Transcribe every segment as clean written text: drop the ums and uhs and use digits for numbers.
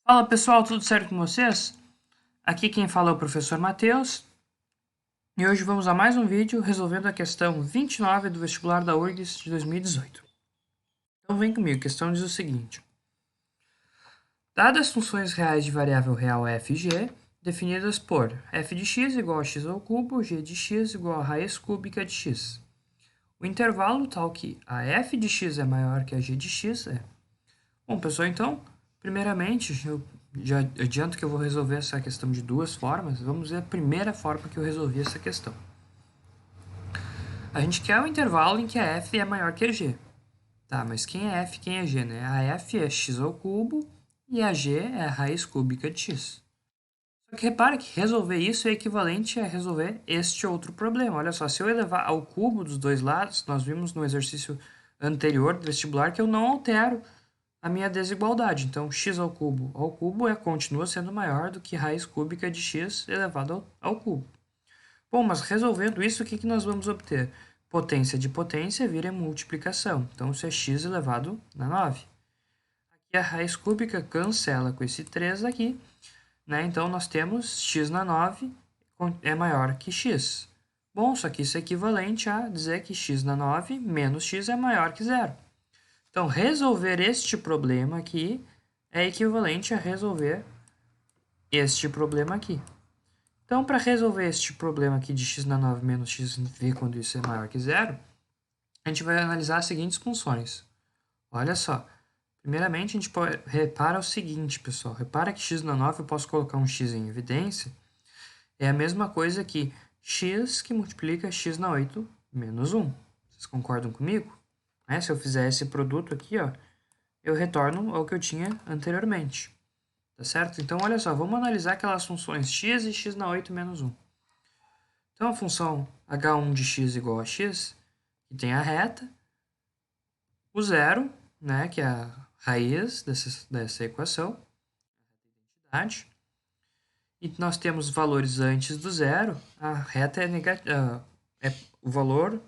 Fala pessoal, tudo certo com vocês? Aqui quem fala é o professor Matheus e hoje vamos a mais um vídeo resolvendo a questão 29 do vestibular da URGS de 2018. Então vem comigo, a questão diz o seguinte: dadas as funções reais de variável real f e g, definidas por f de x igual a x ao cubo, g de x igual a raiz cúbica de x. O intervalo tal que a f de x é maior que a g de x é... Bom, pessoal, então, primeiramente, eu já adianto que eu vou resolver essa questão de duas formas. Vamos ver a primeira forma que eu resolvi essa questão. A gente quer o intervalo em que a f é maior que a g. Tá, mas quem é f e quem é g, né? A f é x ao cubo e a g é a raiz cúbica de x. Só que repara que resolver isso é equivalente a resolver este outro problema. Olha só, se eu elevar ao cubo dos dois lados, nós vimos no exercício anterior do vestibular que eu não altero a minha desigualdade. Então, x ao cubo continua sendo maior do que raiz cúbica de x elevado ao cubo. Bom, mas resolvendo isso, o que nós vamos obter? Potência de potência vira multiplicação. Então, isso é x elevado a 9. Aqui a raiz cúbica cancela com esse 3 aqui, né? Então, nós temos x na 9 é maior que x. Bom, só que isso é equivalente a dizer que x na 9 menos x é maior que zero. Então, resolver este problema aqui é equivalente a resolver este problema aqui. Então, para resolver este problema aqui de x na 9 menos x v quando isso é maior que zero, a gente vai analisar as seguintes funções. Olha só. Primeiramente, a gente repara o seguinte, pessoal. Repara que x na 9 eu posso colocar um x em evidência. É a mesma coisa que x que multiplica x na 8 menos 1. Vocês concordam comigo? Se eu fizer esse produto aqui, ó, eu retorno ao que eu tinha anteriormente. Tá certo? Então, olha só, vamos analisar aquelas funções x e x na 8 menos 1. Então, a função h1 de x igual a x, que tem a reta, o zero, né, que é a raiz dessa equação, e nós temos valores antes do zero, a reta é negativa, o valor,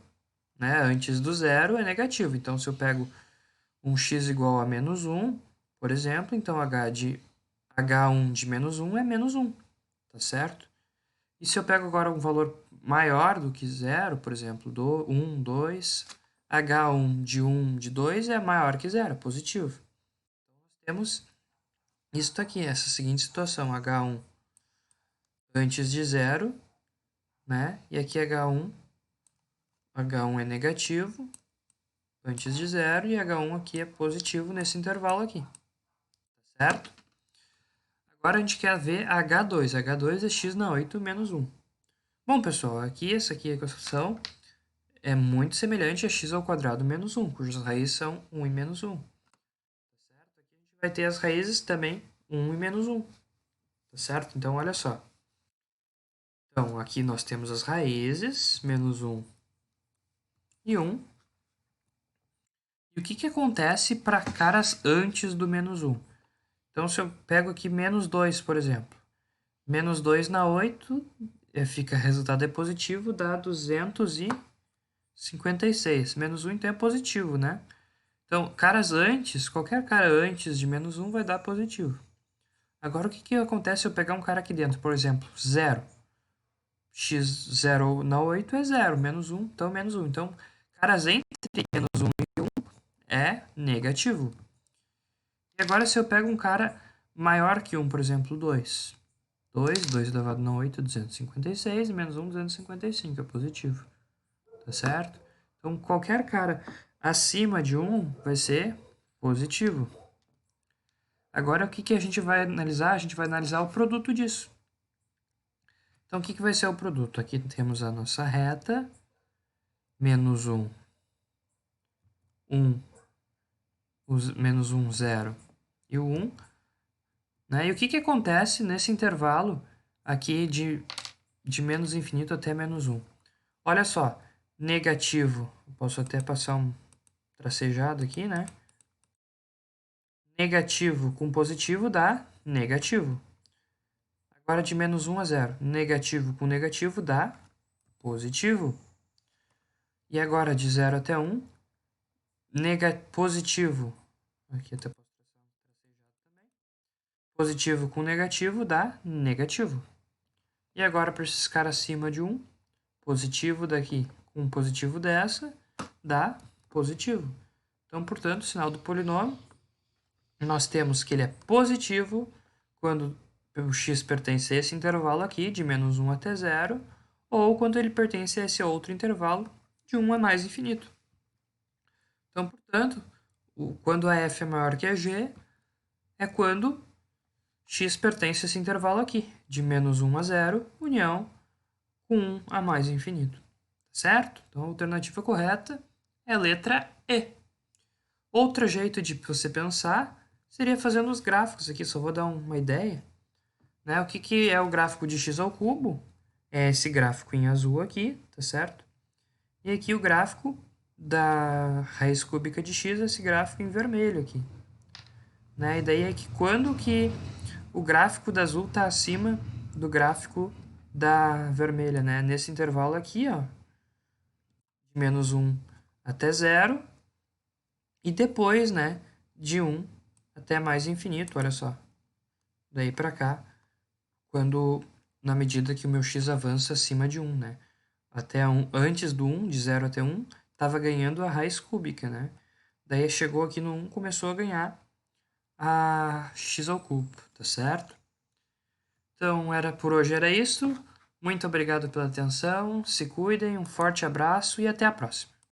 né, antes do zero é negativo. Então, se eu pego um x igual a menos 1, por exemplo, então h1 de menos 1 é menos 1, tá certo? E se eu pego agora um valor maior do que zero, por exemplo, 1, 2, h1 de 1 de 2 é maior que zero, positivo. Então, nós temos isso aqui, essa seguinte situação, h1 antes de zero, né? E aqui h1 é negativo antes de zero e h1 aqui é positivo nesse intervalo aqui, tá certo? Agora a gente quer ver h2. h2 é x na 8 menos 1. Bom, pessoal, essa aqui é a equação é muito semelhante a x ao quadrado menos 1, cujas raízes são 1 e menos 1. Tá certo? Aqui a gente vai ter as raízes também 1 e menos 1. Tá certo? Então, olha só. Então, aqui nós temos as raízes, menos 1 e 1. E o que acontece para caras antes do menos 1? Então, se eu pego aqui menos 2, por exemplo. Menos 2 na 8, fica resultado é positivo, dá 256. Menos 1, então, é positivo, né? Então, qualquer cara antes de menos 1 vai dar positivo. Agora, o que acontece se eu pegar um cara aqui dentro? Por exemplo, 0. x0 na 8 é 0, menos 1, então menos 1. Então, caras entre menos 1 e 1 é negativo. E agora, se eu pego um cara maior que 1, por exemplo, 2. 2 elevado na 8, 256, menos 1, 255, é positivo. Tá certo? Então, qualquer cara acima de 1 vai ser positivo. Agora, o que a gente vai analisar? A gente vai analisar o produto disso. Então, o que vai ser o produto? Aqui temos a nossa reta, menos 1, 1, menos 1, 0 e o 1. Né? E o que acontece nesse intervalo aqui de menos infinito até menos 1? Olha só, negativo, posso até passar um tracejado aqui, né? Negativo com positivo dá negativo. Agora de menos 1 a 0, negativo com negativo dá positivo. E agora de 0 até 1, positivo, aqui até posso traçar um tracejado também. Positivo com negativo dá negativo. E agora, para esses caras acima de 1, positivo daqui com positivo dessa dá positivo. Então, portanto, o sinal do polinômio, nós temos que ele é positivo quando o x pertence a esse intervalo aqui, de menos 1 até 0, ou quando ele pertence a esse outro intervalo, de 1 a mais infinito. Então, portanto, quando a f é maior que a g, é quando x pertence a esse intervalo aqui, de menos 1 a 0, união com 1 a mais infinito. Certo? Então, a alternativa correta é a letra E. Outro jeito de você pensar seria fazendo os gráficos aqui, só vou dar uma ideia. Né? O que é o gráfico de x ao cubo? É esse gráfico em azul aqui, tá certo? E aqui o gráfico da raiz cúbica de x, esse gráfico em vermelho aqui. Né? E daí é que quando que o gráfico da azul está acima do gráfico da vermelha, né? Nesse intervalo aqui, ó, de menos 1 até 0, e depois, né, de 1 até mais infinito, olha só. Daí para cá, quando na medida que o meu x avança acima de 1, né? Até 1, antes do 1, de 0 até 1, estava ganhando a raiz cúbica, né? Daí chegou aqui no 1, começou a ganhar a x ao cubo, tá certo? Então, por hoje era isso. Muito obrigado pela atenção, se cuidem, um forte abraço e até a próxima.